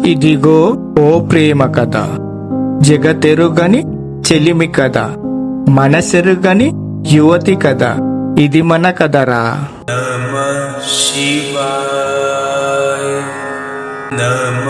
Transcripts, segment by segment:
ఇదిగో ఓ ప్రేమ కథ, జగతెరుగని చెలిమి కథ, మనసెరుగని యువతి కథ, ఇది మన కథరా. శివాయ నమ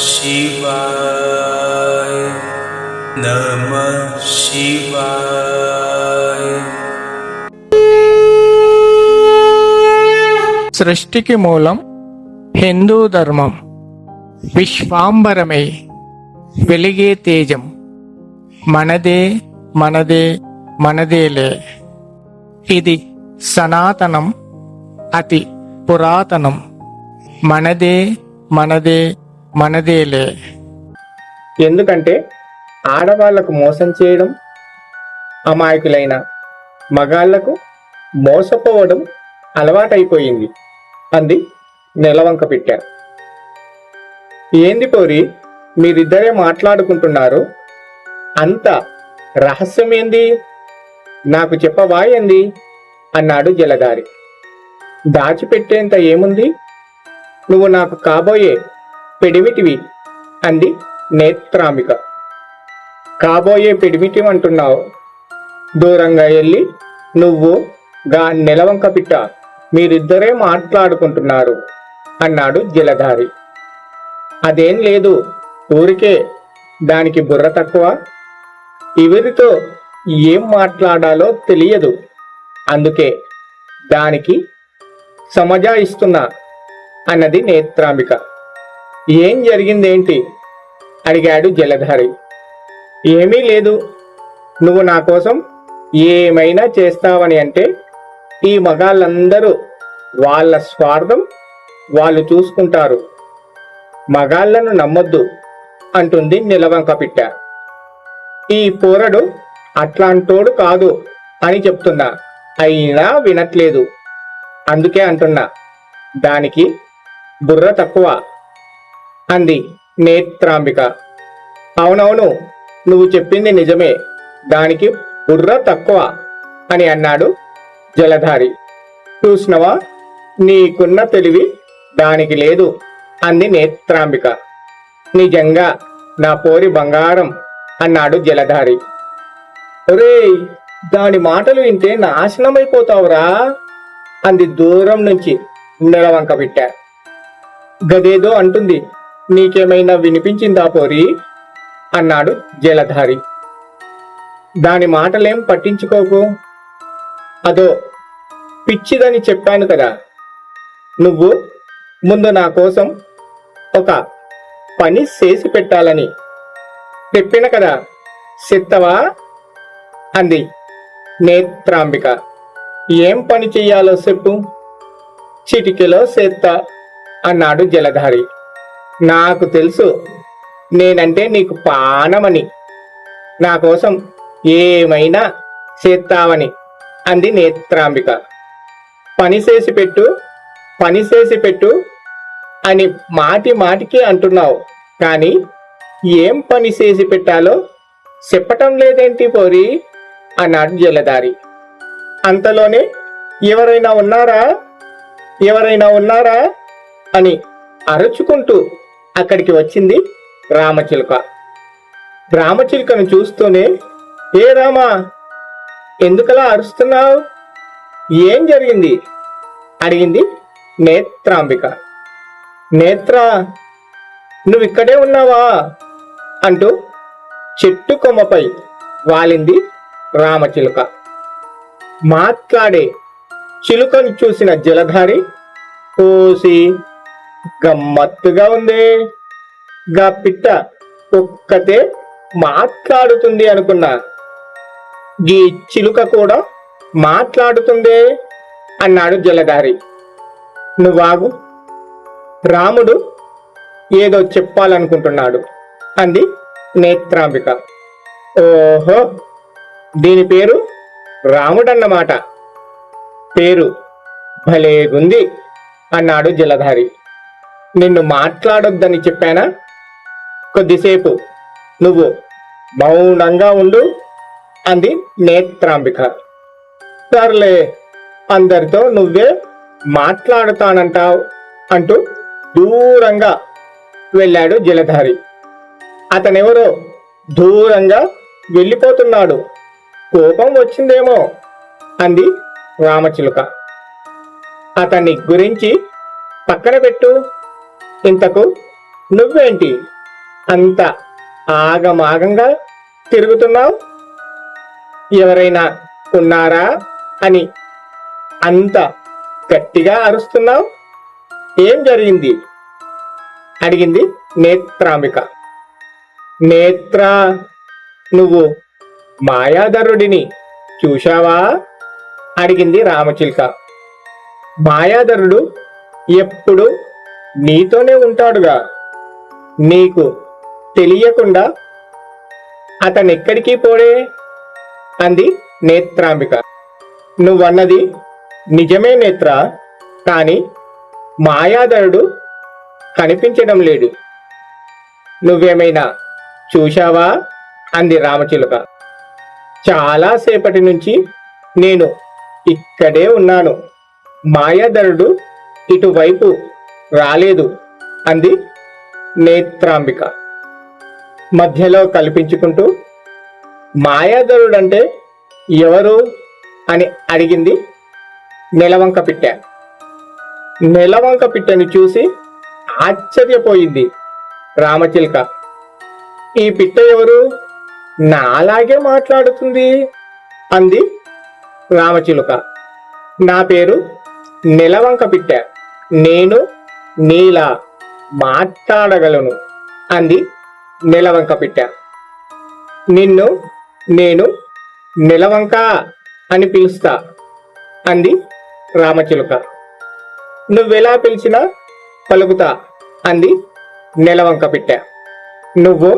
శివాయ నమ శివాయ. సృష్టికి మూలం హిందూ ధర్మం. విశ్వాంబరమై వెలిగే తేజం మనదే మనదే మనదేలే. ఇది సనాతనం, అతి పురాతనం. మనదే మనదే మనదేలే. ఎందుకంటే ఆడవాళ్లకు మోసం చేయడం, అమాయకులైన మగాళ్లకు మోసపోవడం అలవాటైపోయింది అంది నెలవంక పెట్టారు. ఏంది పోరి, మీరిద్దరే మాట్లాడుకుంటున్నారు? అంత రహస్యమేంది, నాకు చెప్పవా ఏంది అన్నాడు జలధారి. దాచిపెట్టేంత ఏముంది, నువ్వు నాకు కాబోయే పెడిమిటివి అంది నేత్రాంబిక. కాబోయే పెడిమిటి అంటున్నావు, దూరంగా వెళ్ళి నువ్వు గా నెలవంక పిట్ట మీరిద్దరే మాట్లాడుకుంటున్నారు అన్నాడు జలధారి. అదేం లేదు, ఊరికే దానికి బుర్ర తక్కువ, ఎవరితో ఏం మాట్లాడాలో తెలియదు, అందుకే దానికి సమజాయిస్తున్నా అన్నది నేత్రాంబిక. ఏం జరిగిందేంటి అడిగాడు జలధారి. ఏమీ లేదు, నువ్వు నా కోసం ఏమైనా చేస్తావని అంటే ఈ మగాళ్ళందరూ వాళ్ళ స్వార్థం వాళ్ళు చూసుకుంటారు, మగాళ్లను నమ్మొద్దు అంటుంది నెలవంక పిట్ట. ఈ పోరడు అట్లాంటోడు కాదు అని చెప్తున్నా, అయినా వినట్లేదు, అందుకే అంటున్నా దానికి బుర్ర తక్కువ అంది నేత్రాంబిక. అవునవును, నువ్వు చెప్పింది నిజమే, దానికి బుర్ర తక్కువ అని అన్నాడు జలధారి. చూసినవా, నీకున్న తెలివి దానికి లేదు అంది నేత్రాంబిక. నిజంగా నా పోరి బంగారం అన్నాడు జలధారి. ఒరేయ్, దాని మాటలు వింటే నాశనమైపోతావురా అంది దూరం నుంచి నెలవంక పిట్ట. గదేదో అంటుంది, నీకేమైనా వినిపించిందా పోరి అన్నాడు జలధారి. దాని మాటలేం పట్టించుకోకు, అదో పిచ్చిదని చెప్పాను కదా, నువ్వు ముందు నా కోసం ఒక పని చేసి పెట్టాలని చెప్పిన కదా, చెత్తవా అంది నేత్రాంబిక. ఏం పని చెయ్యాలో చెప్పు, చిటికెలో చేత్తా అన్నాడు జలధారి. నాకు తెలుసు, నేనంటే నీకు పానమని, నా కోసం ఏమైనా చేస్తావని అంది నేత్రాంబిక. పని చేసి పెట్టు, పని చేసి పెట్టు అని మాటి మాటికి అంటున్నావు, కానీ ఏం పని చేసి పెట్టాలో చెప్పటం లేదేంటి పోరి అన్నాడు జలధారి. అంతలోనే ఎవరైనా ఉన్నారా, ఎవరైనా ఉన్నారా అని అరుచుకుంటూ అక్కడికి వచ్చింది రామచిలుక. రామచిలుకను చూస్తూనే, ఏ రామా, ఎందుకలా అరుస్తున్నావు, ఏం జరిగింది అడిగింది నేత్రాంబిక. నేత్ర, నువ్విక్కడే ఉన్నావా అంటూ చెట్టు కొమ్మపై వాలింది రామచిలుక. మాట్లాడే చిలుకను చూసిన జలధారి, కోసి గమ్మత్తుగా ఉందే, గా పిట్ట ఒక్కతే మాట్లాడుతుంది అనుకున్నా, ఈ చిలుక కూడా మాట్లాడుతుందే అన్నాడు జలధారి. నువ్వాగు, రాముడు ఏదో చెప్పాలనుకుంటున్నాడు అంది నేత్రాంబిక. ఓహో, దీని పేరు రాముడన్నమాట, పేరు భలేగుంది అన్నాడు జలధారి. నిన్ను మాట్లాడొద్దని చెప్పానా, కొద్దిసేపు నువ్వు మౌనంగా ఉండు అంది నేత్రాంబిక. సర్లే, అందరితో నువ్వే మాట్లాడుతానంటావు అంటూ దూరంగా వెళ్ళాడు జలధారి. అతనెవరో దూరంగా వెళ్ళిపోతున్నాడు, కోపం వచ్చిందేమో అంది రామచిలుక. అతని గురించి పక్కన పెట్టు, ఇంతకు నువ్వేంటి అంత ఆగమాగంగా తిరుగుతున్నావు? ఎవరైనా ఉన్నారా అని అంత గట్టిగా అరుస్తున్నావు? ఏం జరిగింది అడిగింది నేత్రాంబిక. నేత్ర, నువ్వు మాయాధరుడిని చూశావా అడిగింది రామచిలుక. మాయాధరుడు ఎప్పుడు నీతోనే ఉంటాడుగా, నీకు తెలియకుండా అతనెక్కడికి పోడే అంది నేత్రాంబిక. నువ్వన్నది నిజమే నేత్ర, కాని మాయాధరుడు కనిపించడం లేడు. నువ్వేమైనా చూశావా అంది రామచిలుక. చాలాసేపటి నుంచి నేను ఇక్కడే ఉన్నాను, మాయాధరుడు ఇటువైపు రాలేదు అంది నేత్రాంబిక. మధ్యలో కల్పించుకుంటూ మాయాధరుడంటే ఎవరు అని అడిగింది నెలవంక పిట్ట. నెలవంక పిట్టని చూసి ఆశ్చర్యపోయింది రామచిలుక. ఈ పిట్ట ఎవరు, నాలాగే మాట్లాడుతుంది అంది రామచిలుక. నా పేరు నెలవంక పిట్ట, నేను నీలా మాట్లాడగలను అంది నెలవంక పిట్ట. నిన్ను నేను నెలవంక అని పిలుస్తా అంది రామచిలుక. నువ్వెలా పిలిచినా పలుకుతా అంది నెలవంక పిట్ట. నువ్వు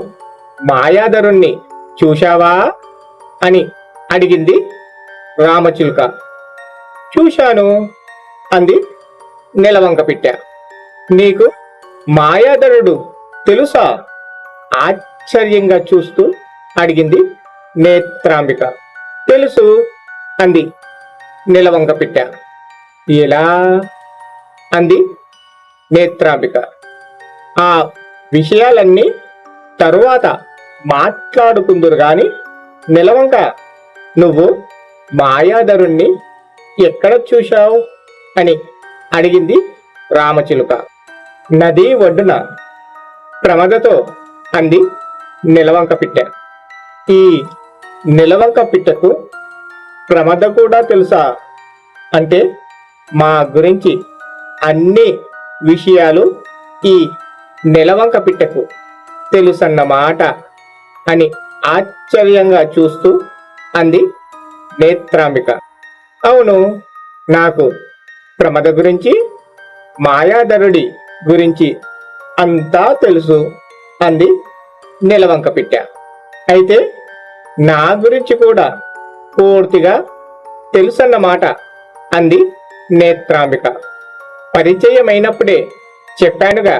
మాయాధరుణ్ణి చూశావా అని అడిగింది రామచిలుక. చూశాను అంది నెలవంక పిట్ట. నీకు మాయాధరుడు తెలుసా ఆశ్చర్యంగా చూస్తూ అడిగింది నేత్రాంబిక. తెలుసు అంది నెలవంక పిట్ట. ఎలా అంది నేత్రాంబిక. ఆ విషయాలన్నీ తరువాత మాట్లాడుకుందురు గాని నెలవంక, నువ్వు మాయాధరుణ్ణి ఎక్కడ చూశావు అని అడిగింది రామచిలుక. నది ఒడ్డున ప్రమదతో అంది నెలవంక పిట్ట. ఈ నెలవంక పిట్టకు ప్రమద కూడా తెలుసా అంటే మా గురించి అన్ని విషయాలు ఈ నెలవంక పిట్టకు తెలుసన్నమాట అని ఆశ్చర్యంగా చూస్తూ అంది నేత్రాంబిక. అవును, నాకు ప్రమద గురించి మాయాధరుడి గురించి అంతా తెలుసు అంది నెలవంక పిట్ట. అయితే నా గురించి కూడా పూర్తిగా తెలుసన్నమాట అంది నేత్రాంబిక. పరిచయమైనప్పుడే చెప్పానుగా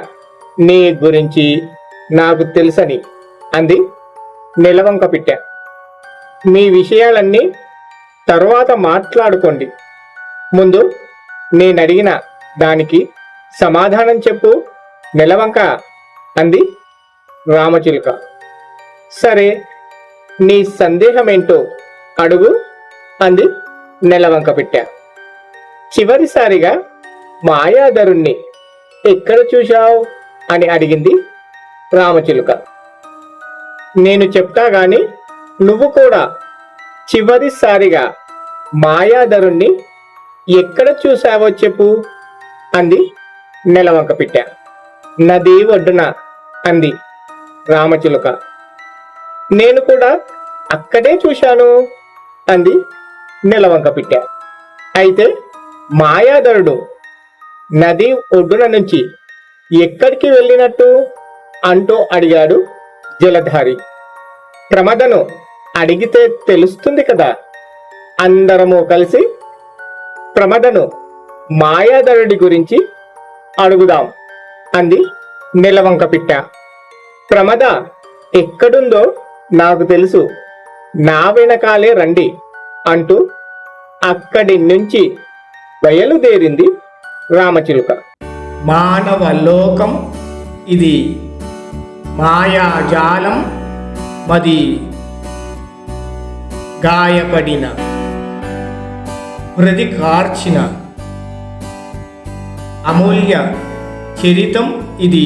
నీ గురించి నాకు తెలుసని అంది నెలవంక పిట్ట. మీ విషయాలన్నీ తరువాత మాట్లాడుకోండి, ముందు నేనడిగిన దానికి సమాధానం చెప్పు నెలవంక అంది రామచిలుక. సరే, నీ సందేహమేంటో అడుగు అంది నెలవంక పిట్ట. చివరిసారిగా మాయాధరుణ్ణి ఎక్కడ చూశావు అని అడిగింది రామచిలుక. నేను చెప్తా గాని నువ్వు కూడా చివరిసారిగా మాయాధరుణ్ణి ఎక్కడ చూశావో చెప్పు అంది నెలవంక పిట్ట. నది ఒడ్డున అంది రామచిలుక. నేను కూడా అక్కడే చూశాను అంది నెలవంక పిట్ట. అయితే మాయాధరుడు నది ఒడ్డున నుంచి ఎక్కడికి వెళ్ళినట్టు అంటూ అడిగాడు జలధారి. ప్రమదను అడిగితే తెలుస్తుంది కదా, అందరము కలిసి ప్రమదను మాయాధరుడి గురించి అడుగుదాం అంది నెలవంక పిట్ట. ప్రమద ఎక్కడుందో నాకు తెలుసు, నా వెనకాలే రండి అంటూ అక్కడి నుంచి బయలుదేరింది రామచిలుక. మానవ లోకం ఇది మాయాజాలం మది గాయపడిన హృది కార్చిన అమూల్య చరితం ఇది